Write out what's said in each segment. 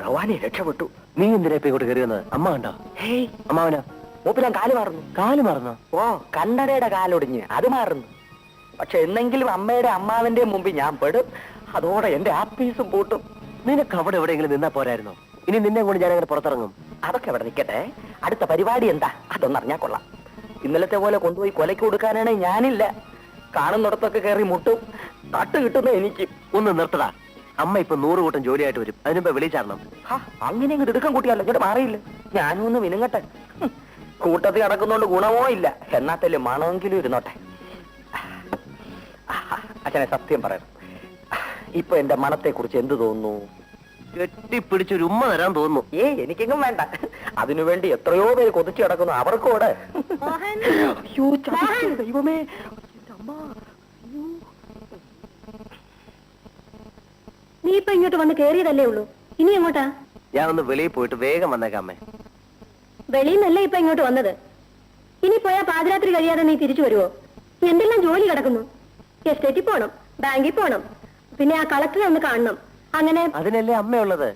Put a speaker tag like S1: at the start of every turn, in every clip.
S1: ഭഗവാനെ രക്ഷപ്പെട്ടു.
S2: നീ എന്തിനാ ഇപ്പൊ ഇങ്ങോട്ട് കയറി വന്നത്? അമ്മ കണ്ടോ?
S1: ഹേയ്,
S2: അമ്മാവനാ?
S1: മൂപ്പിലാൻ കാല് മാറുന്നു.
S2: കാല് മറന്നോ?
S1: ഓ, കണ്ണടയുടെ കാലൊടിഞ്ഞ് അത് മാറുന്നു. പക്ഷെ എന്നെങ്കിലും അമ്മയുടെ അമ്മാവന്റെ മുമ്പിൽ ഞാൻ പെടും. അതോടെ എന്റെ ആപ്പീസും പൂട്ടും.
S2: നിനക്ക് അവിടെ എവിടെയെങ്കിലും നിന്നാ പോരായിരുന്നോ? ഇനി നിന്നെ കൊണ്ട് ഞാൻ അങ്ങനെ പുറത്തിറങ്ങും.
S1: അതൊക്കെ അവിടെ നിൽക്കട്ടെ. അടുത്ത പരിപാടി എന്താ അതൊന്നറിഞ്ഞാ കൊള്ളാം. ഇന്നലത്തെ പോലെ കൊണ്ടുപോയി കൊലയ്ക്ക് കൊടുക്കാനാണ് ഞാനില്ല. കാണുന്നിടത്തൊക്കെ കയറി മുട്ടും. തട്ട് കിട്ടുന്ന എനിക്ക്.
S2: ഒന്ന് നിർത്തടാ. അമ്മ ഇപ്പൊ 100 കൂട്ടം ജോലിയായിട്ട് വരും. അതിനുമ്പോ വിളിച്ചാരണം.
S1: അങ്ങനെ ഇങ്ങോട്ട് എടുക്കാൻ കൂട്ടിയല്ലോ. ഇങ്ങോട്ട് മാറിയില്ല. ഞാനും ഒന്ന് വിനുങ്ങട്ടെ. കൂട്ടത്തിൽ നടക്കുന്നോണ്ട് ഗുണമോ ഇല്ല. എന്നാത്തല്ലേ മണമെങ്കിലും ഇരുന്നോട്ടെ. അച്ഛനെ സത്യം പറയണം, ഇപ്പൊ എന്റെ മണത്തെ കുറിച്ച് എന്ത് തോന്നുന്നു?
S2: കെട്ടിപ്പിടിച്ചൊരു ഉമ്മ തരാൻ തോന്നുന്നു.
S1: എനിക്കെങ്ങും വേണ്ട. അതിനുവേണ്ടി എത്രയോ പേര് കൊതിച്ചു കിടക്കുന്നു. അവർക്കൂടെ. ദൈവമേ,
S3: നീ ഇപ്പൊ ഇങ്ങോട്ട് വന്ന് കേറിയതല്ലേ ഉള്ളൂ. ഇനി എങ്ങോട്ടാ?
S2: ഞാൻ ഒന്ന് വെളിയിൽ പോയിട്ട് വേഗം വന്നേക്കാമേ.
S3: വെളിയിൽ നിന്നല്ലേ ഇപ്പൊ ഇങ്ങോട്ട് വന്നത്. ഇനി പോയാ പാതിരാത്രി കഴിയാതെ നീ തിരിച്ചു വരുവോ? എന്തെല്ലാം ജോലി കിടക്കുന്നു. എസ്റ്റേറ്റിൽ പോണം, ബാങ്കിൽ പോണം, പിന്നെ ആ കളക്ടറെ ഒന്ന് കാണണം. അങ്ങനെ
S2: അതിനല്ലേ അമ്മയുള്ളത്.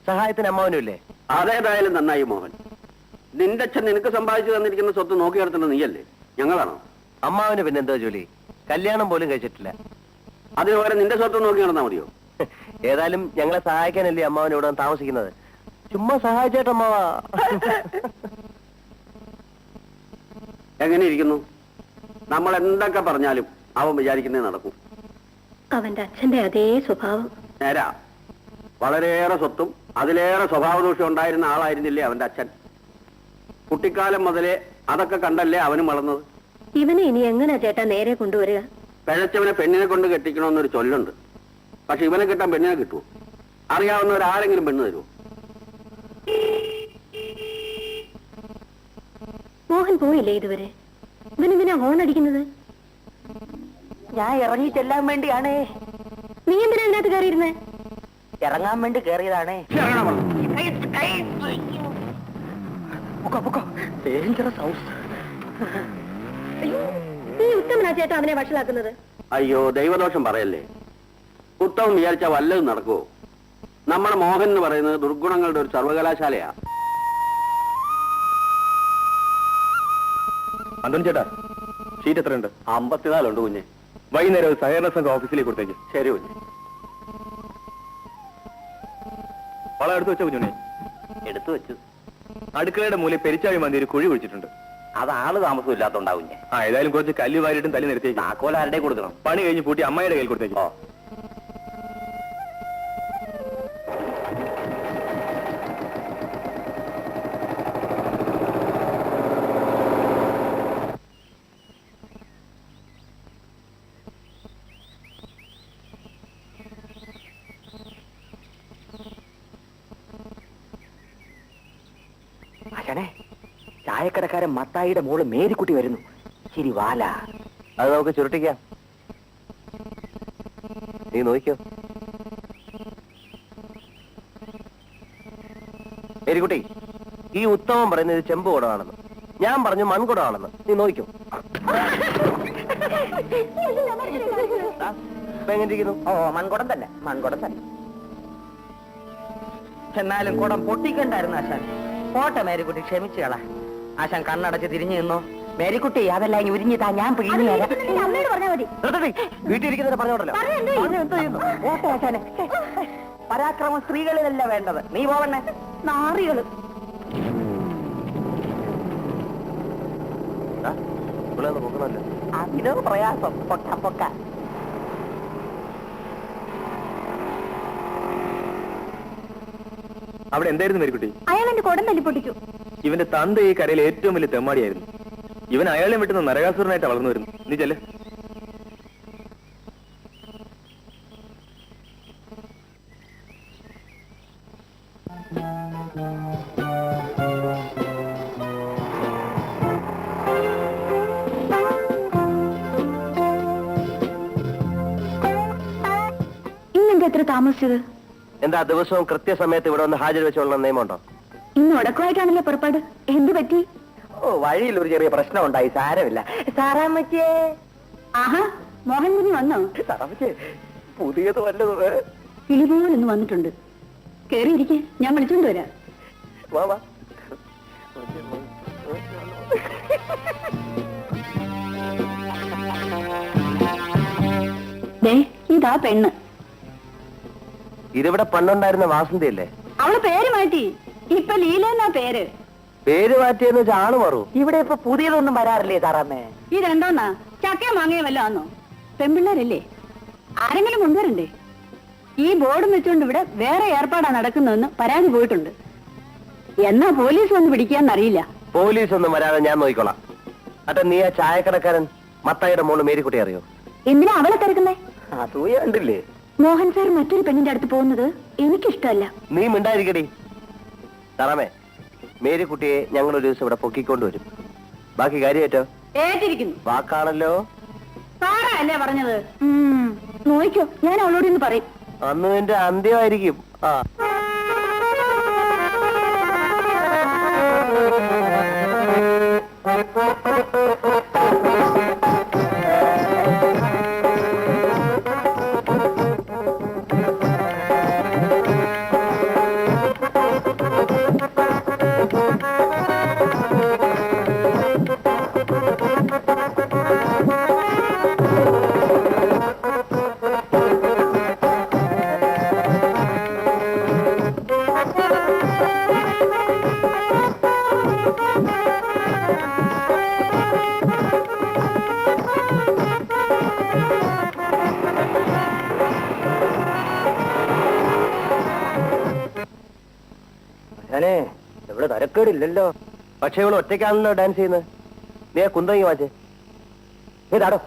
S2: സഹായത്തിന് അമ്മാവനും ഇല്ലേ?
S4: അതേതായാലും നന്നായി മോഹൻ. നിന്റെ അച്ഛൻ നിനക്ക് സമ്പാദിച്ചു തന്നിരിക്കുന്ന സ്വത്ത് നോക്കി നടത്തേണ്ടത് നീയല്ലേ, ഞങ്ങളാണോ?
S2: അമ്മാവന് പിന്നെ എന്തോ ജോലി? കല്യാണം പോലും കഴിച്ചിട്ടില്ല.
S4: അതിന് പകരം നിന്റെ സ്വത്ത് നോക്കി നടന്നാ മതിയോ?
S2: ഏതായാലും ഞങ്ങളെ സഹായിക്കാനല്ലേ അമ്മാവൻ ഇവിടെ താമസിക്കുന്നത്. ചുമ്മാ സഹായിച്ചേട്ടമ്മാവാ.
S4: എങ്ങനെ ഇരിക്കുന്നു? നമ്മൾ എന്തൊക്കെ പറഞ്ഞാലും അവൻ വിചാരിക്കുന്നേ നടക്കും.
S3: അവന്റെ അച്ഛന്റെ അതേ സ്വഭാവം.
S4: നേരാ. വളരെയേറെ സ്വത്തും അതിലേറെ സ്വഭാവദോഷം ഉണ്ടായിരുന്ന ആളായിരുന്നില്ലേ അവന്റെ അച്ഛൻ? കുട്ടിക്കാലം മുതലേ അതൊക്കെ കണ്ടല്ലേ അവനും വളർന്നത്.
S3: ഇവനെ ഇനി എങ്ങനെയാ ചേട്ടാ നേരെ കൊണ്ടുവരിക?
S4: പിഴച്ചവനെ പെണ്ണിനെ കൊണ്ട് കെട്ടിക്കണമെന്നൊരു ചൊല്ലുണ്ട്. പക്ഷെ ഇവനെ കിട്ടാൻ പെണ്ണിനെ കിട്ടുമോ? അറിയാവുന്നവരാരെങ്കിലും പെണ്ണ് തരുമോ?
S3: മോഹൻ പോയില്ലേ ഇതുവരെ? ഇവനെന്തിനാ ഹോൺ അടിക്കുന്നത്?
S1: ഞാൻ ഇറങ്ങി ചെല്ലാൻ വേണ്ടിയാണേ.
S3: നീ എന്തിനാ അതിനകത്ത് കയറിയിരുന്നേ?
S1: ഇറങ്ങാൻ വേണ്ടി കയറിയതാണേ. Dangerous house.
S3: നീ ഉത്തമനാ ചേട്ടാ അവനെ വഷളാക്കുന്നത്.
S4: അയ്യോ, ദൈവദോഷം പറയല്ലേ. ഉത്തമം വിചാരിച്ചാൽ വല്ലതും നടക്കുവോ? നമ്മുടെ മോഹൻ എന്ന് പറയുന്നത് ദുർഗുണങ്ങളുടെ ഒരു സർവകലാശാലയാ.
S2: അന്തോണി ചേട്ടാ, ഷീറ്റ് എത്രയുണ്ട്?
S4: 54 ഉണ്ട് കുഞ്ഞെ.
S2: വൈകുന്നേരം സഹകരണ സംഘം ഓഫീസിലേക്ക് കൊടുത്തേക്ക്.
S4: ശരി കുഞ്ഞെ.
S2: വളം എടുത്തു വെച്ച കുഞ്ഞുണ്ണി?
S4: എടുത്തു വെച്ചു.
S2: അടുക്കളയുടെ മൂലം പെരിച്ചാഴി മന്തി ഒരു കുഴി കുഴിച്ചിട്ടുണ്ട്.
S4: അത് ആള് താമസം ഇല്ലാത്തോണ്ടാവും.
S2: ഏതായാലും കുറച്ച് കല്ല് വാരിയിട്ടും തല്ലി നിർത്തിയേക്ക്.
S4: താക്കോൽ ആരുടെ കൊടുക്കണം?
S2: പണി കഴിഞ്ഞ് പൂട്ടി അമ്മയുടെ കയ്യിൽ കൊടുത്തേക്ക്.
S1: അച്ഛനെ, ചായക്കടക്കാരൻ മത്തായിയുടെ മോള് മേരിക്കുട്ടി വരുന്നു. ശരി വാല.
S2: അത് നമുക്ക് ചുരുട്ടിക്കാം. നീ നോക്കിയോ മേരിക്കുട്ടി? ഈ ഉത്തമം പറയുന്നത് ചെമ്പ് കുടമാണെന്ന്, ഞാൻ പറഞ്ഞു മൺകുടമാണെന്ന്. നീ നോക്കിയോ? എങ്ങനെ ഇരിക്കുന്നു?
S1: ഓ, മൺകുടം തന്നെ, മൺകുടം തന്നെ. എന്നാലും കുടം പൊട്ടിക്കണ്ടായിരുന്നു ആശാൻ. പോട്ടെ മേരിക്കുട്ടി, ക്ഷമിച്ചുകളാ. ആശാൻ കണ്ണടച്ച് തിരിഞ്ഞു നിന്നോ. മേരിക്കുട്ടി, അതെല്ലാം ഇനി ഉരിഞ്ഞിട്ടാ ഞാൻ പിഴിഞ്ഞു തരാം.
S3: അമ്മയോട് പറഞ്ഞാൽ മതി.
S2: വീട്ടിൽ ഇരിക്കുന്നവരെ പറഞ്ഞോടല്ലോ.
S1: പോട്ടെ ആശാനെ. പരാക്രമം സ്ത്രീകളിലല്ല വേണ്ടത്. നീ പോവണ്ണേ.
S3: നാറികള്.
S2: പൊക്കണല്ലോ.
S1: അതിലോ പ്രയാസം. പൊക്ക പൊക്ക.
S2: അവിടെ എന്തായിരുന്നു മേരിക്കുട്ടി?
S3: അയാൾ എന്റെ കുടം തല്ലി പൊട്ടിച്ചു.
S2: ഇവന്റെ തന്ത ഈ കരയിലെ ഏറ്റവും വലിയ തെമ്മാടിയായിരുന്നു. ഇവൻ അയാളെ വിട്ടുന്ന നരകാസുരനായിട്ട് വളർന്നു വരുന്നു. നീ ചെല്ല്.
S3: ഇന്നെന്താ എത്ര താമസിച്ചത്?
S2: എന്താ ദിവസവും കൃത്യസമയത്ത് ഇവിടെ ഒന്ന് ഹാജർ വെച്ചോളണം നിയമമുണ്ടോ?
S3: ഇന്ന് ഉടക്കുമായിട്ടാണല്ലോ പുറപ്പാട്. എന്ത് പറ്റി?
S1: ഓ, വഴിയിൽ ഒരു ചെറിയ പ്രശ്നം ഉണ്ടായി. സാരമില്ല. സാറാമ്മച്ചേ.
S3: ആഹാ, മോഹൻ കുഞ്ഞ് വന്നോ?
S1: സാറാമ്മച്ചേ, പുതിയത് വല്ലത്?
S3: കിളിപോലൊന്ന് വന്നിട്ടുണ്ട്. കേറിയിരിക്കെ, ഞാൻ വിളിച്ചോണ്ട് വരാം.
S1: വാ വാ.
S3: ദേ, ഇതാ പെണ്ണ്.
S2: ഇതിവിടെ പണ്ടുണ്ടായിരുന്ന വാസന്തിയല്ലേ?
S3: അവള് പേര് മാറ്റി, ഇപ്പൊ ലീല എന്നാ പേര്.
S2: പേര് മാറ്റിയെന്ന് വെച്ചാൽ ആള് മാറൂ.
S1: ഇവിടെ ഇപ്പൊ പുതിയതൊന്നും വരാറില്ലേ സാറാമ്മേ?
S3: ഇതെന്തോന്നാ, ചക്കയോ മാങ്ങയോ വല്ലോ ആന്നോ? പെൺപിള്ളേരല്ലേ, ആരെങ്കിലും കൊണ്ടുവരണ്ടേ? ഈ ബോർഡും വെച്ചുകൊണ്ട് ഇവിടെ വേറെ ഏർപ്പാടാ നടക്കുന്നതെന്ന് പരാതി പോയിട്ടുണ്ട്. എന്നാ പോലീസ് വന്ന് പിടിക്കാന്നറിയില്ല.
S2: പോലീസ് ഒന്നും വരാതെ ഞാൻ നോക്കിക്കോളാം. അട്ടെ, നീ ആ ചായക്കടക്കാരൻ മത്തായിയുടെ മോള് മേരിക്കുട്ടി അറിയോ?
S3: എന്തിനാ അവളെ തിരക്കുന്നേ?
S1: അസൂയ കണ്ടില്ലേ?
S3: മോഹൻ സാർ മറ്റൊരു പെണ്ണിന്റെ അടുത്ത് പോകുന്നത് എനിക്കിഷ്ടമല്ല.
S2: നീ മിണ്ടായിരിക്കടി. തറമേ, മേരിക്കുട്ടിയെ ഞങ്ങൾ ഒരു ദിവസം ഇവിടെ പൊക്കിക്കൊണ്ടുവരും. ബാക്കി കാര്യമായിട്ടോ?
S3: ഏറ്റിരിക്കുന്നു.
S2: വാക്കാണല്ലോ.
S3: സാറാ അല്ലേ പറഞ്ഞത്? നോയിക്കോ, ഞാൻ അവളോട് ഇന്ന് പറയും.
S2: അന്ന് നിന്റെ അന്ത്യമായിരിക്കും. ആ
S1: ഞാനേ ഇവിടെ തരക്കേടില്ലല്ലോ.
S2: പക്ഷെ ഇവള് ഒറ്റയ്ക്കാണല്ലോ ഡാൻസ് ചെയ്യുന്നത്. നീ ആ കുന്തങ്ങി വാച്ചേ.
S1: ഇതാടോ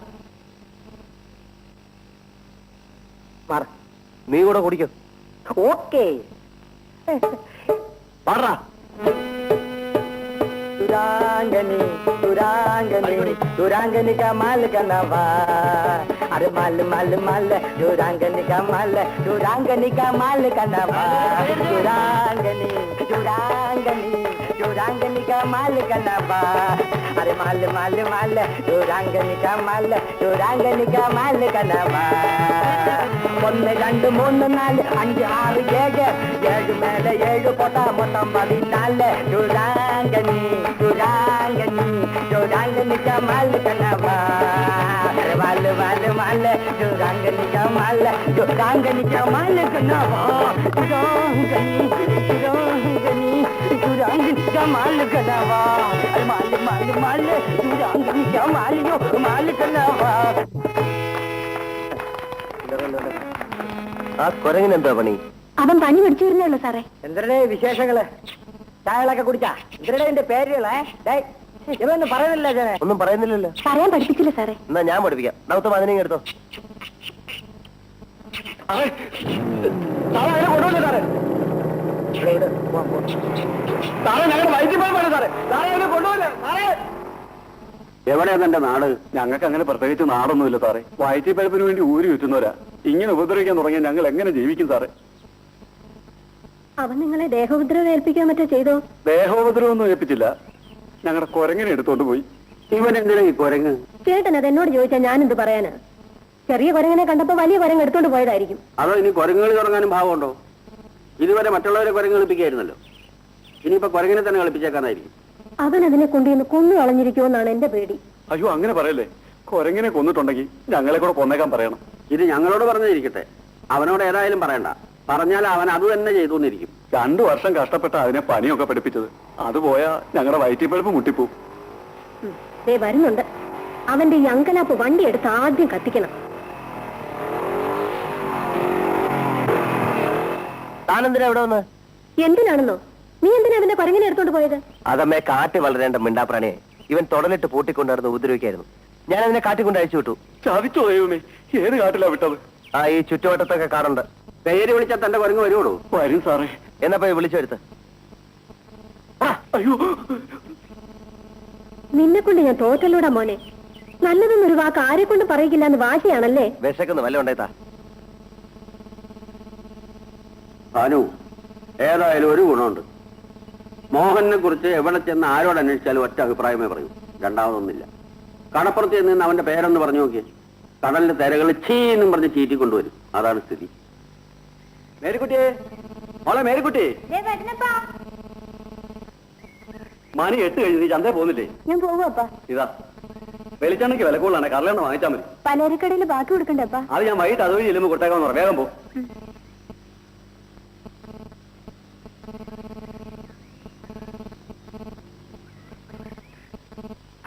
S1: മാറ.
S2: നീ കൂടെ കുടിക്കോ.
S1: ഓക്കേ.
S2: പാടാ.
S1: സുരാംഗനി സുരാംഗനി സുരാംഗനി का माल का नवा. अरे माल माल माल सुरांगनी का माल सुरांगनी का माल का नवा. सुरांगनी सुरांगनी सुरांगनी का माल का नवा. अरे माल माल माल सुरांगनी का माल सुरांगनी का माल का नवा. 1 2 3 4 5 6 7 7 മേലെ 7 പോട്ടാ മൊത്തം 14. സുരാംഗനി സുരാംഗനി സുരാംഗനി का माल का नवा. अरे माल माल माल सुरांगनी का माल सुरांगनी का माल का नवा. सुरांगनी सुरांगनी सुरांगनी का माल का नवा. अरे माल माल माल सुरांगनी का माल यो माल का नवा.
S2: ആ കുരങ്ങിനെന്താ പണി?
S3: അവൻ പനി പിടിച്ചു വരുന്നേ സാറേ.
S1: എന്തരുടെ വിശേഷങ്ങള്? ചായകളൊക്കെ കുടിച്ചാ? എന്തരുടെ എന്റെ പേരുകളെ ഇവന്ന് പറയുന്നില്ല ചേനെ.
S2: ഒന്നും പറയുന്നില്ലല്ലോ.
S3: പറയാൻ പഠിപ്പിച്ചില്ല സാറേ.
S2: എന്നാ ഞാൻ പഠിപ്പിക്കാം. നമുക്ക് 15 എടുത്തോ.
S1: കൊണ്ടുവല്ലേ സാറേ? സാറേ ഞങ്ങൾ വൈദ്യുതി സാറേ. സാറേ അവരെ കൊണ്ടുവല്ലേ സാറേ?
S4: എവിടെയാ തന്റെ നാട്?
S5: ഞങ്ങൾക്ക് അങ്ങനെ പ്രത്യേകിച്ച് നാടൊന്നുമില്ല സാറേ. വയറ്റി പഴുപ്പിന് വേണ്ടി ഊരി വെറ്റുന്നവരാ. ഇങ്ങനെ ഉപദ്രവിക്കാൻ തുടങ്ങിയാൽ ഞങ്ങൾ എങ്ങനെ ജീവിക്കും സാറേ?
S3: അവൻ നിങ്ങളെ ദേഹോപദ്രവം ഏൽപ്പിക്കാൻ മറ്റോ ചെയ്തോ?
S5: ദേഹോപദ്രവൊന്നും ഏൽപ്പിച്ചില്ല. ഞങ്ങളുടെ കുരങ്ങനെ എടുത്തോണ്ട് പോയി.
S4: ഇവൻ എന്തിനാ ഈ കുരങ്ങ്?
S3: ചേട്ടൻ അത് എന്നോട് ചോദിച്ചാൽ ഞാൻ എന്ത് പറയാന്? ചെറിയ കുരങ്ങനെ കണ്ടപ്പോ വലിയ കുരങ്ങ് എടുത്തോണ്ട് പോയതായിരിക്കും.
S4: അതോ ഇനി കുരങ്ങുകളി തുടങ്ങാനും ഭാവമുണ്ടോ? ഇതുവരെ മറ്റുള്ളവരെ കുരങ്ങ് കളിപ്പിക്കായിരുന്നല്ലോ. ഇനിയിപ്പോ കുരങ്ങിനെ തന്നെ കളിപ്പിച്ചേക്കാനായിരിക്കും.
S3: അവൻ അതിനെ കൊണ്ടുവന്ന് കൊന്നു കളഞ്ഞിരിക്കുമെന്നാണ് എന്റെ പേടി.
S5: അയ്യോ, അങ്ങനെ പറയല്ലേ. കുരങ്ങിനെ കൊന്നിട്ടുണ്ടെങ്കിൽ ഞങ്ങളെ കൂടെ കൊന്നേക്കാൻ പറയണം.
S4: ഇത് ഞങ്ങളോട് പറഞ്ഞിരിക്കട്ടെ. അവനോട് ഏതായാലും പറയണ്ട. പറഞ്ഞാൽ അവൻ അത് തന്നെ ചെയ്തു എന്നിരിക്കും.
S5: 2 വർഷം കഷ്ടപ്പെട്ട അതിനെ പണിയൊക്കെ പഠിപ്പിച്ചത്. അത് പോയാ ഞങ്ങളുടെ വയറ്റിപ്പഴുപ്പ് മുട്ടിപ്പോവും.
S3: ദേ വരുന്നുണ്ട്. അവന്റെ ഈ അങ്കലാപ്പ് വണ്ടി എടുത്ത് ആദ്യം കത്തിക്കണം.
S2: താനെന്തിനാ ഇവിടെ വന്ന്?
S3: എന്തിനാണെന്നോ? നീ എന്തിനാ അവന്റെ കുരങ്ങിനെ എടുത്തോണ്ട് പോയത്?
S2: അതമ്മേ, കാട്ടി വളരേണ്ട മിണ്ടാപ്രാണിയെ ഇവൻ തുടലിട്ട് പൂട്ടിക്കൊണ്ടായിരുന്നു ഉപദ്രവിക്കായിരുന്നു. ഞാൻ അതിനെ കാട്ടിക്കൊണ്ട് അയച്ചു വിട്ടു.
S5: ചതിച്ചോ ദൈവമേ, ഏത് കാട്ടിലാ വിട്ടത്?
S2: ആ ഈ ചുറ്റുവട്ടത്തൊക്കെ കാണുന്നുണ്ട്.
S4: പേര് വിളിച്ചാൽ തന്റെ കുരങ്ങ് വരുവോളൂ?
S5: വരും സാറേ.
S2: എന്നാ പോയി വിളിച്ചെടുത്ത്.
S5: അയ്യോ,
S3: നിന്നെ കൊണ്ട് ഞാൻ തോറ്റല്ലൂടാ മോനെ. നല്ലതെന്നൊരു വാക്ക് ആരെ കൊണ്ട് പറയിക്കില്ല എന്ന് വാശിയാണല്ലേ?
S2: വിശക്കുന്നു, വല്ല ഉണ്ടായിത്താ.
S4: ഭാനു, ഏതായാലും ഒരു ഗുണമുണ്ട്. മോഹനെ കുറിച്ച് എവിടെ ചെന്ന് ആരോട് അന്വേഷിച്ചാലും ഒറ്റ അഭിപ്രായമേ പറയൂ. രണ്ടാമതൊന്നുമില്ല. കടപ്പുറത്ത് നിന്ന് അവന്റെ പേരൊന്ന് പറഞ്ഞു നോക്കിയേ. കടലിന്റെ തിരകൾ ചീന്നും പറഞ്ഞ് ചീറ്റിക്കൊണ്ടുവരും. അതാണ് സ്ഥിതി.
S1: മേരിക്കുട്ടിയെ
S5: മോളെ മേരിക്കുട്ടി, മണി 8 കഴിഞ്ഞ് നീ ചന്തേ പോകുന്നില്ലേ?
S3: ഞാൻ പോവാപ്പാ.
S5: ഇതാ വെളിച്ചെണ്ണയ്ക്ക് വില കൂടുതലാണ്, കറലെണ്ണ വാങ്ങിച്ചാൽ മതി.
S3: പലചരക്കടയിൽ ബാക്കി കൊടുക്കണ്ടേപ്പാ.
S5: അത് ഞാൻ വൈകിട്ട് അതുവഴി ചെല്ലുമ്പോൾ കൊടുത്തേക്കാന്ന് പറ. വേഗം പോ.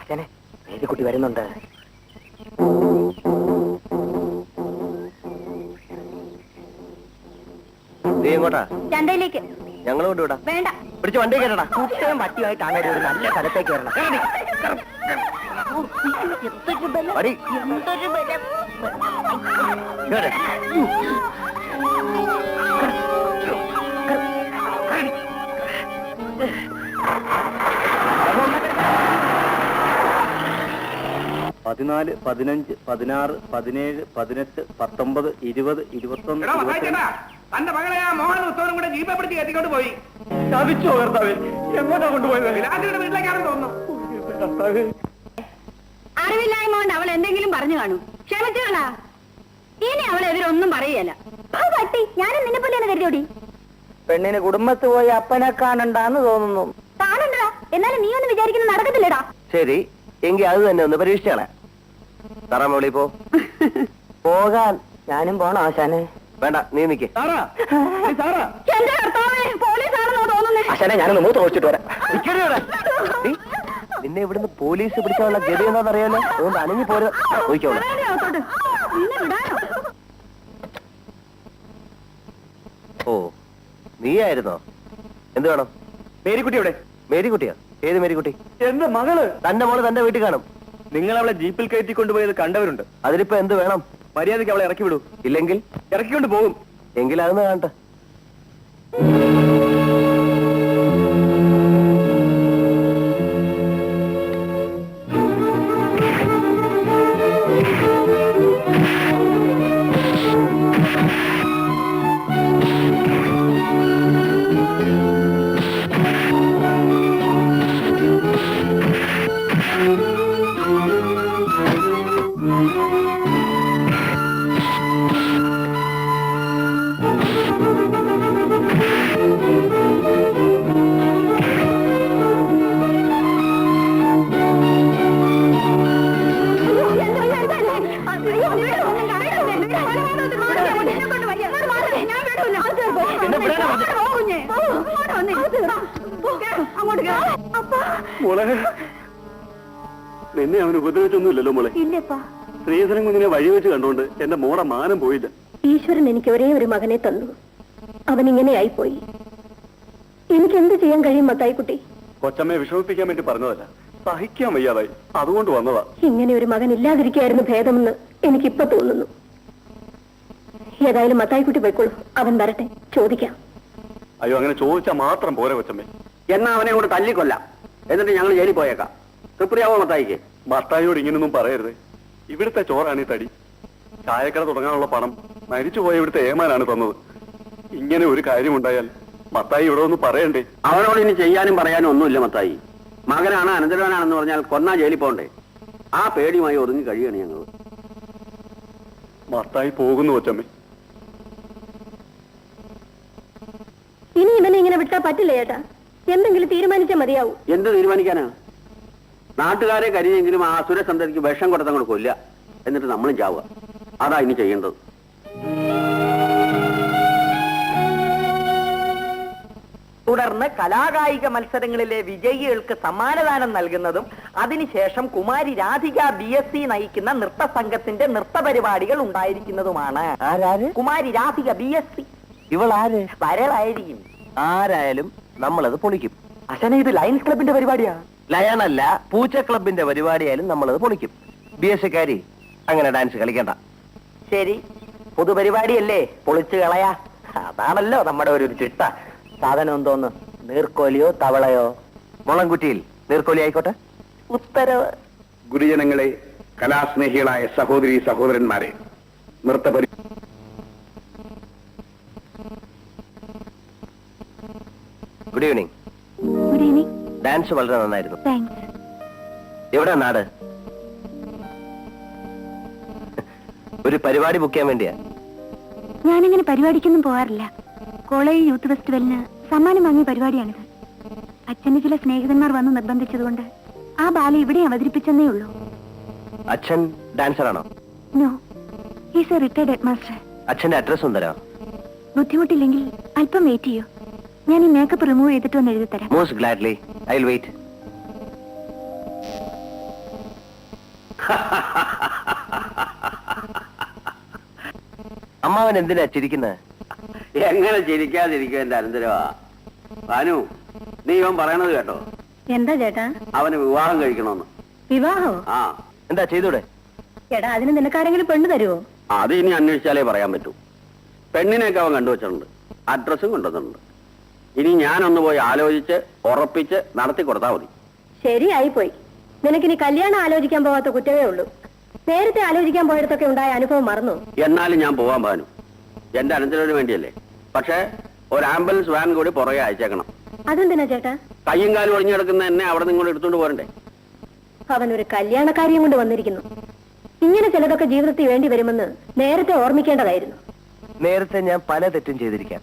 S1: അച്ഛനെ മേരിക്കുട്ടി വരുന്നുണ്ട്.
S2: നീ എങ്ങോട്ടാ?
S3: ചന്തയിലേക്ക്.
S2: ഞങ്ങൾ കൊണ്ടുവിടാം.
S3: വേണ്ട.
S2: പിടിച്ച് വണ്ടി കയറടാ.
S1: കുട്ടിയും പട്ടിയുമായിട്ടാണ് ഒരു നല്ല സ്ഥലത്തേക്ക് വരണം.
S2: വടി. കേറ്.
S5: 14, 15, 16, 17, 18, 19, 20, 21.
S6: തന്റെ മകളെ ആ മോഹൻ ഉത്സവം കൂടെ ജീപ്പെ പിടിച്ച് കെട്ടിക്കൊണ്ട് പോയി.
S5: ചതിച്ചോ കർത്താവേ? എങ്ങോട്ടാ കൊണ്ടുപോയത്?
S6: വിലാസിയുടെ വീട്ടിലേക്കാണെന്ന് തോന്നുന്നു.
S3: അറിവില്ലായ്മ കൊണ്ട് അവൾ എന്തെങ്കിലും പറഞ്ഞു കാണും. ക്ഷമിച്ചോളാ. ഇനി അവൾ എതിരൊന്നും പറയല. പട്ടി, ഞാനും നിന്നെ പോലെയാണ് കരുതിയോടി.
S1: പെണ്ണിന് കുടുംബത്ത് പോയി അപ്പനെ കാണണ്ടാന്ന് തോന്നുന്നു.
S3: കാണണ്ടാ, എന്നാലും നീ ഒന്നും വിചാരിക്കുന്നത് നടക്കത്തില്ലടാ.
S2: ശരി, എങ്കിൽ അത് തന്നെ ഒന്ന് പരീക്ഷിച്ചാളെ. തറാമോളി പോ.
S1: പോകാൻ ഞാനും പോണോ ആശാനെ?
S2: വേണ്ട, നീ നിക്ക്.
S3: എന്റെ കർത്താവേ, പോലീസാണെന്നോ തോന്നുന്നേ.
S1: ആശാനെ ഞാനൊന്ന് മൂത്ത് ഓടിച്ചിട്ട് വരാം.
S2: നിന്നെ ഇവിടുന്ന് പോലീസ് പിടിക്കാനുള്ള ഗതി എന്താണെന്നറിയാലോ. അതുകൊണ്ട് അനങ്ങി പോരുക. നോക്കിക്കോളൂ.
S3: നിന്നെ വിടാനോ?
S2: ഓ, നീയായിരുന്നോ? എന്ത് വേണം?
S5: മേരിക്കുട്ടി എവിടെ?
S2: മേരിക്കുട്ടിയോ? ഏത് മേരിക്കുട്ടി?
S5: എന്റെ മകള്.
S2: തന്റെ മോള് തന്റെ വീട്ടിൽ കാണും.
S5: നിങ്ങൾ അവളെ ജീപ്പിൽ കയറ്റി കൊണ്ടുപോയത് കണ്ടവരുണ്ട്.
S2: അതിലിപ്പോ എന്ത് വേണം?
S5: മര്യാദയ്ക്ക് അവളെ ഇറക്കി വിടൂ.
S2: ഇല്ലെങ്കിൽ
S5: ഇറക്കിക്കൊണ്ട് പോകും.
S2: എങ്കിൽ അതൊന്ന് കാണട്ടെ.
S5: മോളെ, നിന്നെ അവൻ ഉപദ്രവിച്ചൊന്നുമില്ലല്ലോ മോളെ?
S3: ഇല്ലപ്പാ.
S5: ശ്രീധരൻ കുഞ്ഞിനെ വഴി വെച്ച് കണ്ടുകൊണ്ട് എന്റെ മോടെ മാനം പോയില്ല.
S3: ഈശ്വരൻ എനിക്ക് ഒരേ ഒരു മകനെ തന്നു. അവൻ ഇങ്ങനെയായിപ്പോയി. എനിക്ക് എന്ത് ചെയ്യാൻ കഴിയും മത്തായിക്കുട്ടി?
S5: കൊച്ചമ്മയെ വിഷമിപ്പിക്കാൻ വേണ്ടി പറഞ്ഞതല്ല, സഹിക്കാൻ വയ്യാതായി, അതുകൊണ്ട് വന്നതാ.
S3: ഇങ്ങനെ ഒരു മകൻ ഇല്ലാതിരിക്കായിരുന്നു ഭേദമെന്ന് എനിക്കിപ്പോ തോന്നുന്നു. ഏതായാലും മത്തായിക്കുട്ടി പോയിക്കോളൂ. അവൻ വരട്ടെ, ചോദിക്കാം.
S5: അയ്യോ, അങ്ങനെ ചോദിച്ചാൽ മാത്രം പോരെ കൊച്ചമ്മേ.
S4: എന്നാ അവനെ കൊണ്ട് തല്ലിക്കൊല്ലാം, എന്നിട്ട് ഞങ്ങൾ ജയിലിൽ പോയേക്കാം. തൃപ്തിയാവോ മത്തായിക്ക്?
S5: മത്തായിയോട് ഇങ്ങനൊന്നും പറയരുത്. ഇവിടുത്തെ ചോറാണ് ഈ തടി. ചായക്കട തുടങ്ങാനുള്ള പണം മരിച്ചുപോയ ഇവിടുത്തെ ഏമാനാണ് തന്നത്. ഇങ്ങനെ ഒരു കാര്യമുണ്ടായാൽ മത്തായി ഇവിടെ ഒന്ന് പറയണ്ടേ?
S4: അവനോട് ഇനി ചെയ്യാനും പറയാനും ഒന്നുമില്ല മത്തായി. മകനാണ് അനന്തരവനാണെന്ന് പറഞ്ഞാൽ കൊന്നാ ജയിലിൽ പോണ്ടേ? ആ പേടിയുമായി ഒതുങ്ങി കഴിയാണ് ഞങ്ങൾ.
S5: മത്തായി പോകുന്നു കൊച്ചമ്മേ.
S3: ഇനി ഇവനെ ഇങ്ങനെ വിട്ടാ പറ്റില്ല ചേട്ടാ. എന്തെങ്കിലും തീരുമാനിച്ചാൽ മതിയാവൂ.
S4: എന്ത് തീരുമാനിക്കാനാ? നാട്ടുകാരെ കരുതിയെങ്കിലും ആ അസുരസന്തതിക്ക് വിഷം കൊടുത്തങ്ങോട്ട് കൊല്ല, എന്നിട്ട് നമ്മളും ചാവുക. അതാ ഇനി ചെയ്യേണ്ടത്.
S1: തുടർന്ന് കലാകായിക മത്സരങ്ങളിലെ വിജയികൾക്ക് സമ്മാനദാനം നൽകുന്നതും അതിനുശേഷം കുമാരി രാധിക BSc നയിക്കുന്ന നൃത്ത സംഘത്തിന്റെ നൃത്ത പരിപാടികൾ ഉണ്ടായിരിക്കുന്നതുമാണ്.
S2: ആരാര്?
S1: കുമാരി രാധിക BSc.
S2: ഇവളാര്?
S1: വരളായിരിക്കും.
S2: ആരായാലും നമ്മളത് പൊളിക്കും.
S1: അച്ഛനെ ഇത് ലയൺസ് ക്ലബിന്റെ പരിപാടിയാ.
S2: ലയണല്ല, പൂച്ച ക്ലബിന്റെ പരിപാടിയായാലും നമ്മളത് പൊളിക്കും. BSc-കാരി അങ്ങനെ ഡാൻസ് കളിക്കണ്ട.
S1: ശരി, പൊതുപരിപാടിയല്ലേ, പൊളിച്ചു കളയാ. അതാണല്ലോ നമ്മുടെ ഒരു ചിട്ട. സാധനം എന്തോന്ന്? നീർക്കോലിയോ തവളയോ?
S2: മുളംകുറ്റിയിൽ നീർക്കോലി ആയിക്കോട്ടെ.
S1: ഉത്തരവ്.
S7: ഗുരുജനങ്ങളെ, കലാസ്നേഹികളായ സഹോദരി സഹോദരന്മാരെ, നൃത്തപരി
S2: good evening.
S3: Good evening.
S2: Dance വളരെ നന്നായിരുന്നു.
S3: താങ്ക്സ്.
S2: എവിടെ നാട്? ഒരു പരിപാടി ബുക്ക് ചെയ്യാൻ വേണ്ടിയാ.
S3: ഞാനിങ്ങനെ പരിപാടിക്കൊന്നും പോകാറില്ല. കോളേജ് യൂത്ത് ഫെസ്റ്റിവലിന് സമ്മാനം വാങ്ങിയ പരിപാടിയാണിത്. അച്ഛന്റെ ചില സ്നേഹിതന്മാർ വന്ന് നിർബന്ധിച്ചതുകൊണ്ട് ആ ബാല ഇവിടെ അവതരിപ്പിച്ചെന്നേ ഉള്ളൂ.
S2: അച്ഛൻ ഡാൻസർ ആണോ?
S3: No, he's a retired head master.
S2: അച്ഛന്റെ അഡ്രസ് ഒന്ന് തരാം.
S3: ബുദ്ധിമുട്ടില്ലെങ്കിൽ അല്പം വെയിറ്റ് ചെയ്യൂ. ഞാൻ ഈ മേക്കപ്പ് റിമൂവ് ചെയ്തിട്ട് ഒന്ന് എഴുതി തരാം.
S2: Most gladly, I will wait. അമ്മാവൻ എന്തിനാ ചിരിക്കുന്നത്?
S4: എങ്ങനെ ചിരിക്കാതിരിക്കും എന്റെ അനന്തരവാ. ഭാനു, നീ ഇവൻ പറയണത് കേട്ടോ?
S3: എന്താ ചേട്ടാ?
S4: അവന് വിവാഹം കഴിക്കണമെന്ന്.
S3: വിവാഹോ?
S4: ആ,
S2: എന്താ ചെയ്തൂടെ?
S3: ചേട്ടാ, അതിന് നിനക്കാരെങ്കിലും പെണ്ണ് തരുമോ?
S4: അത് ഇനി അന്വേഷിച്ചാലേ പറയാൻ പറ്റൂ. പെണ്ണിനെയൊക്കെ അവൻ കണ്ടുവച്ചിട്ടുണ്ട്, അഡ്രസ്സും കൊണ്ടുവന്നിട്ടുണ്ട്. ഇനി ഞാനൊന്ന് പോയി ആലോചിച്ച് ഉറപ്പിച്ച് നടത്തി കൊടുത്താൽ മതി.
S3: ശരിയായിപ്പോയി. നിനക്കിനി കല്യാണം ആലോചിക്കാൻ പോകാത്ത കുറ്റമേ ഉള്ളൂ. നേരത്തെ ആലോചിക്കാൻ പോയിടത്തൊക്കെ ഉണ്ടായ അനുഭവം മറന്നു.
S4: എന്നാലും ഞാൻ പോവാൻ ഭാനു, എന്റെ അനന്തരവിന് വേണ്ടിയല്ലേ. പക്ഷേ ഒരു ആംബുലൻസ് വാൻ കൂടി പുറകെ അയച്ചേക്കണം.
S3: അതെന്തിനാ ചേട്ടാ?
S4: കയ്യും കാലും ഒഴിഞ്ഞു കിടക്കുന്ന എന്നെ അവിടെ നിങ്ങൾ എടുത്തോണ്ട് പോരണ്ടേ?
S3: അവനൊരു കല്യാണക്കാരിയും കൊണ്ട് വന്നിരിക്കുന്നു. ഇങ്ങനെ ചിലതൊക്കെ ജീവിതത്തിൽ വേണ്ടി വരുമെന്ന് നേരത്തെ ഓർമ്മിക്കേണ്ടതായിരുന്നു.
S2: നേരത്തെ ഞാൻ പല തെറ്റും ചെയ്തിരിക്കാം.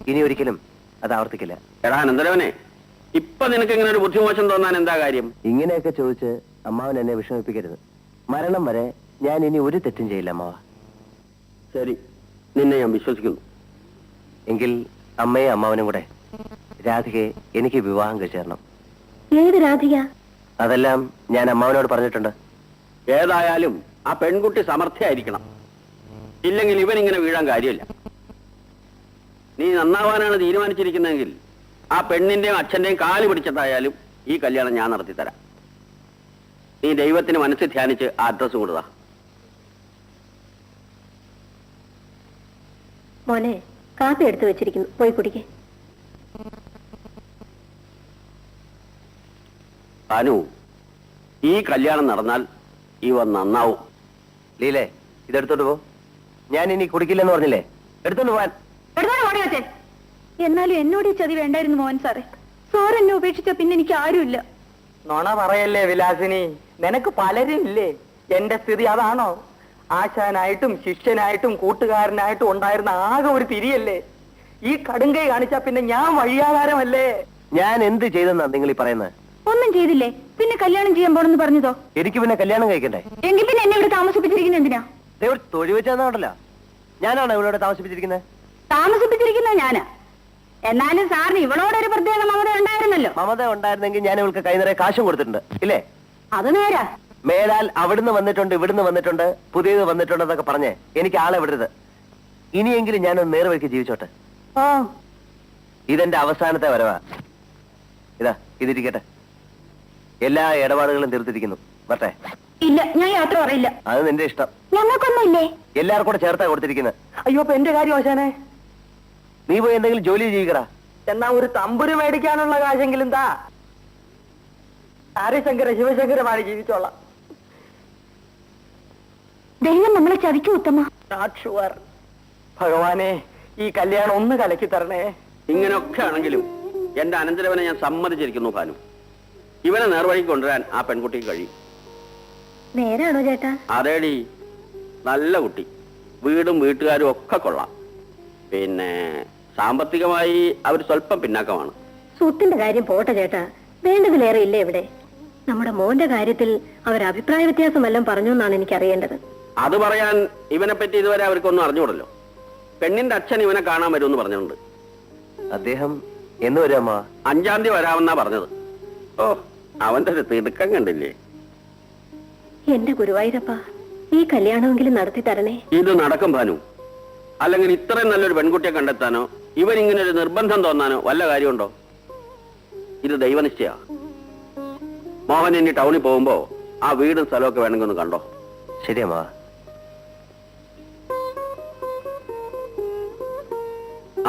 S2: ഇനി ഒരിക്കലും അത് ആവർത്തിക്കില്ല.
S4: എടാ അനന്തരവനെ, ഇപ്പൊ നിനക്ക് ഇങ്ങനെ ഒരു ബുദ്ധിമോശം തോന്നാൻ എന്താ കാര്യം?
S2: ഇങ്ങനെയൊക്കെ ചോദിച്ച് അമ്മാവൻ എന്നെ വിഷമിപ്പിക്കരുത്. മരണം വരെ ഞാൻ ഇനി ഒരു തെറ്റും ചെയ്യില്ല അമ്മാവ.
S4: ശരി, നിന്നെ ഞാൻ വിശ്വസിക്കുന്നു.
S2: എങ്കിൽ അമ്മയും അമ്മാവനും കൂടെ രാധികയെ എനിക്ക് വിവാഹം കഴിച്ചു തരണം.
S3: ഏത് രാധിക?
S2: അതെല്ലാം ഞാൻ അമ്മാവനോട് പറഞ്ഞിട്ടുണ്ട്.
S4: ഏതായാലും ആ പെൺകുട്ടി സമർത്ഥയായിരിക്കണം. ഇല്ലെങ്കിൽ ഇവൻ ഇങ്ങനെ വീഴാൻ കാര്യമില്ല. നീ നന്നാവാനാണ് തീരുമാനിച്ചിരിക്കുന്നതെങ്കിൽ ആ പെണ്ണിന്റെയും അച്ഛന്റെയും കാല് പിടിച്ചിട്ടായാലും ഈ കല്യാണം ഞാൻ നടത്തിത്തരാം. നീ ദൈവത്തിന് മനസ്സിൽ ധ്യാനിച്ച് ആ അഡ്രസ് കൊടുതാ.
S3: മോനെ, കാപ്പി എടുത്തു വെച്ചിരിക്കുന്നു, പോയി കുടിക്കേ.
S4: അനു, ഈ കല്യാണം നടന്നാൽ ഇവ നന്നാവും.
S2: ലീലേ, ഇതെടുത്തോണ്ട് പോ. ഞാൻ ഇനി കുടിക്കില്ലെന്ന് പറഞ്ഞില്ലേ? എടുത്തോണ്ട് പോവാൻ.
S3: എന്നാലും എന്നോട് ഈ ചതി വേണ്ടായിരുന്നു മോഹൻ സാറേ. സാർ എന്നെ ഉപേക്ഷിച്ച പിന്നെ എനിക്ക് ആരുമില്ല.
S1: നോണ പറയല്ലേ വിലാസിനി, നിനക്ക് പലരും ഇല്ലേ? എന്റെ സ്ഥിതി അതാണോ? ആശാനായിട്ടും ശിഷ്യനായിട്ടും കൂട്ടുകാരനായിട്ടും ഉണ്ടായിരുന്ന ആകെ ഒരു തിരിയല്ലേ. ഈ കടുങ്കൈ കാണിച്ചാ പിന്നെ ഞാൻ വഴിയാധാരമല്ലേ?
S2: ഞാൻ എന്ത് ചെയ്തെന്നാ നിങ്ങൾ ഈ പറയുന്നത്?
S3: ഒന്നും ചെയ്തില്ലേ, പിന്നെ കല്യാണം ചെയ്യാൻ പോണെന്ന് പറഞ്ഞതോ?
S2: എനിക്ക് പിന്നെ കല്യാണം കഴിക്കണ്ടേ?
S3: എങ്കിൽ പിന്നെ എന്നെ ഇവിടെ താമസിപ്പിച്ചിരിക്കുന്നത് എന്തിനാ?
S2: തൊഴിൽ വെച്ചാന്നോട്ടല്ല, ഞാനാണ് ഇവിടെ താമസിപ്പിച്ചിരിക്കുന്നത്.
S3: താമസിപ്പിച്ചിരിക്കുന്നത് ഞാനാ. എന്നാലും സാറിന് ഇവളോടൊരു പ്രത്യേക മമത ഉണ്ടായിരുന്നല്ലോ.
S2: മമത ഉണ്ടായിരുന്നെങ്കിൽ ഞാൻ ഇവൾക്ക് കൈ നിറയെ കാശും കൊടുത്തിട്ടുണ്ട്, ഇല്ലേ?
S3: അത് നേരാ.
S2: മേലാൽ അവിടുന്ന് വന്നിട്ടുണ്ട്, ഇവിടുന്ന് വന്നിട്ടുണ്ട്, പുതിയത് വന്നിട്ടുണ്ടെന്നൊക്കെ പറഞ്ഞ് എനിക്ക് ആളെ വിടരുത്. ഇനിയെങ്കിലും ഞാനൊന്ന് നേർവഴിക്ക് ജീവിച്ചോട്ടെ.
S3: ഓ,
S2: ഇതെന്റെ അവസാനത്തെ വരവാ. ഇതാ ഇതിരിക്കട്ടെ. എല്ലാ ഇടപാടുകളും തീർത്തിരിക്കുന്നു. വരട്ടെ?
S3: ഇല്ല, ഞാൻ യാത്ര പറയില്ല.
S2: അത് നിന്റെ ഇഷ്ടം.
S3: ഞങ്ങൾക്കൊന്നുമില്ലേ?
S2: എല്ലാവർക്കും കൂടെ ചേർത്താ കൊടുത്തിരിക്കുന്നത്.
S1: അയ്യോ, അപ്പൊ എന്റെ കാര്യം ആശാനെ.
S2: നീ പോയി എന്തെങ്കിലും ജോലി ചെയ്യിക്കടാ.
S1: എന്നാ ഒരു തമ്പുര് മേടിക്കാനുള്ള കാശെങ്കിലും താ. ഹരിശങ്കര ശിവശങ്കരമാണ് ജീവിച്ചോളാം.
S3: ദൈവം നമ്മളെ ചതിക്കും ഉത്തമ.
S1: Not sure. ഭഗവാനെ, ഈ കല്യാണം ഒന്ന് കലക്കി തരണേ.
S4: ഇങ്ങനെയൊക്കെ ആണെങ്കിലും എന്റെ അനന്തരവനെ ഞാൻ സമ്മതിച്ചിരിക്കുന്നു ഭാനു. ഇവനെ നേർവഴിക്ക് കൊണ്ടുവരാൻ ആ പെൺകുട്ടിക്ക് കഴിയും.
S3: നേരാണോ ചേട്ടാ?
S4: അതേടി, നല്ല കുട്ടി, വീടും വീട്ടുകാരും ഒക്കെ കൊള്ളാം. പിന്നെ സാമ്പത്തികമായി അവർ സ്വല്പം പിന്നാക്കമാണ്.
S3: സ്വത്തിന്റെ കാര്യം പോട്ടെ ചേട്ടാ, വേണ്ടതിലേറെ ഇല്ലേ ഇവിടെ? നമ്മുടെ മോന്റെ കാര്യത്തിൽ അവർ അഭിപ്രായ വ്യത്യാസം വല്ലതും പറഞ്ഞു എന്നാണ് എനിക്ക് അറിയേണ്ടത്.
S4: അത് പറയാൻ ഇവനെ പറ്റി ഇതുവരെ അവർക്കൊന്നും അറിഞ്ഞുകൂടല്ലോ. പെണ്ണിന്റെ അച്ഛൻ ഇവനെ കാണാൻ വരുമെന്ന് പറഞ്ഞിട്ടുണ്ട്.
S2: അദ്ദേഹം എന്ന് വരും അമ്മ?
S4: 5-ാം തീയതി വരാമെന്നാ പറഞ്ഞത്. ഓ, അവന്റെ ഒരു തിടുക്കം കണ്ടില്ലേ?
S3: എന്റെ ഗുരുവായൂരപ്പ, ഈ കല്യാണമെങ്കിലും നടത്തി തരണേ.
S4: ഇത് നടക്കും ഭാനു. അല്ലെങ്കിൽ ഇത്രയും നല്ലൊരു പെൺകുട്ടിയെ കണ്ടെത്താനോ ഇവൻ ഇങ്ങനെ ഒരു നിർബന്ധം തോന്നാനോ വല്ല കാര്യമുണ്ടോ? ഇത് ദൈവനിശ്ചയ. മോഹൻ ഇനി ടൗണിൽ പോകുമ്പോ ആ വീടും സ്ഥലമൊക്കെ വേണമെങ്കിൽ ഒന്ന് കണ്ടോ.
S2: ശരിയമ്മ.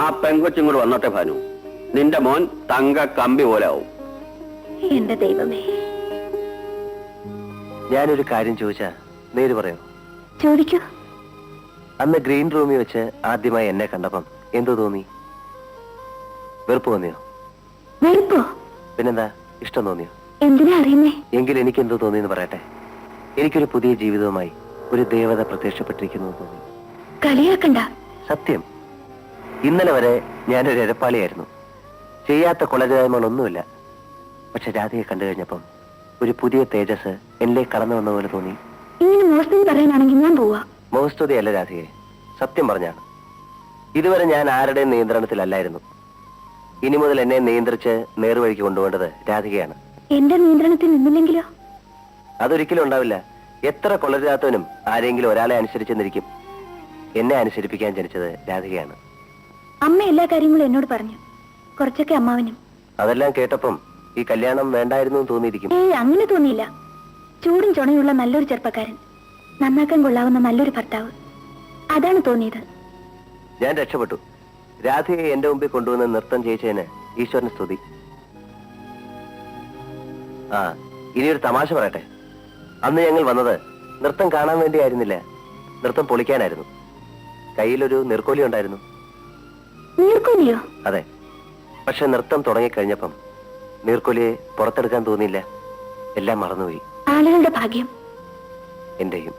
S4: ആ പെങ്കൊച്ചും കൂടെ വന്നോട്ടെ ഭാനു. നിന്റെ മോൻ തങ്ക കമ്പി പോലെ ആവും.
S3: എന്റെ ദൈവമേ.
S2: ഞാനൊരു കാര്യം ചോദിച്ചാ നേര് പറയോ?
S3: ചോദിക്കൂ.
S2: അന്ന് ഗ്രീൻ റൂമിൽ വെച്ച് ആദ്യമായി എന്നെ കണ്ടപ്പം എന്തോ തോന്നി? വെറുപ്പ് തോന്നിയോ?
S3: വെറുപ്പോ?
S2: പിന്നെന്താ, ഇഷ്ടം തോന്നിയോ?
S3: എന്തിനാ അറിയുന്നേ?
S2: എങ്കിൽ എനിക്ക് എന്തോ തോന്നിയെന്ന് പറയട്ടെ. എനിക്കൊരു പുതിയ ജീവിതവുമായി ഒരു ദേവത പ്രത്യക്ഷപ്പെട്ടിരിക്കുന്നു തോന്നി.
S3: കളിയാക്കണ്ട.
S2: സത്യം. ഇന്നലെ വരെ ഞാനൊരു എരപ്പാളിയായിരുന്നു. ചെയ്യാത്ത കൊലചായ്മകളൊന്നുമില്ല. പക്ഷെ രാധയെ കണ്ടു കഴിഞ്ഞപ്പം ഒരു പുതിയ തേജസ് എന്നിലേക്ക് കടന്നു വന്ന പോലെ തോന്നി.
S3: ഇങ്ങനെ മോശം പറയാനാണെങ്കിൽ ഞാൻ പോവാ.
S2: മോഹസ്തുതിയല്ല രാധയെ, സത്യം പറഞ്ഞാണ്. ഇതുവരെ ഞാൻ ആരുടെയും നിയന്ത്രണത്തിലല്ലായിരുന്നു. ഇനി മുതൽ എന്നെ നിയന്ത്രിച്ച് നേർവഴിക്ക് കൊണ്ടുപോകേണ്ടത് രാധികയാണ്.
S3: എന്റെ നിയന്ത്രണത്തിൽ നിന്നില്ലെങ്കിലോ?
S2: അതൊരിക്കലും ഉണ്ടാവില്ല. എത്ര കൊള്ളരുതാത്തവനും ആരെങ്കിലും ഒരാളെ അനുസരിച്ചെന്നിരിക്കും. എന്നെ അനുസരിപ്പിക്കാൻ ജനിച്ചത് രാധികയാണ്.
S3: അമ്മ എല്ലാ കാര്യങ്ങളും എന്നോട് പറഞ്ഞു, കുറച്ചൊക്കെ അമ്മാവനും.
S2: അതെല്ലാം കേട്ടപ്പം ഈ കല്യാണം വേണ്ടായിരുന്നു എന്ന് തോന്നിയിരിക്കും.
S3: അങ്ങനെ തോന്നിയില്ല. ചൂടും ചുണയുള്ള നല്ലൊരു ചെറുപ്പക്കാരൻ, നന്നാക്കാൻ കൊള്ളാവുന്ന നല്ലൊരു ഭർത്താവ്, അതാണ് തോന്നിയത്.
S2: ഞാൻ രക്ഷപ്പെട്ടു. രാധയെ എന്റെ മുമ്പിൽ കൊണ്ടുവന്ന് നൃത്തം ചെയ്യിച്ചതിന് ഈശ്വരന് സ്തുതി. ആ, ഇനിയൊരു തമാശ പറയട്ടെ. അന്ന് ഞങ്ങൾ വന്നത് നൃത്തം കാണാൻ വേണ്ടിയായിരുന്നില്ല, നൃത്തം പൊളിക്കാനായിരുന്നു. കയ്യിലൊരു നീർക്കോലി ഉണ്ടായിരുന്നു.
S3: നീർക്കോലിയോ?
S2: അതെ. പക്ഷെ നൃത്തം തുടങ്ങിക്കഴിഞ്ഞപ്പം നീർക്കോലിയെ പുറത്തെടുക്കാൻ തോന്നിയില്ല. എല്ലാം മറന്നുപോയി.
S3: ആളുകളുടെ ഭാഗ്യം.
S2: എന്റെയും.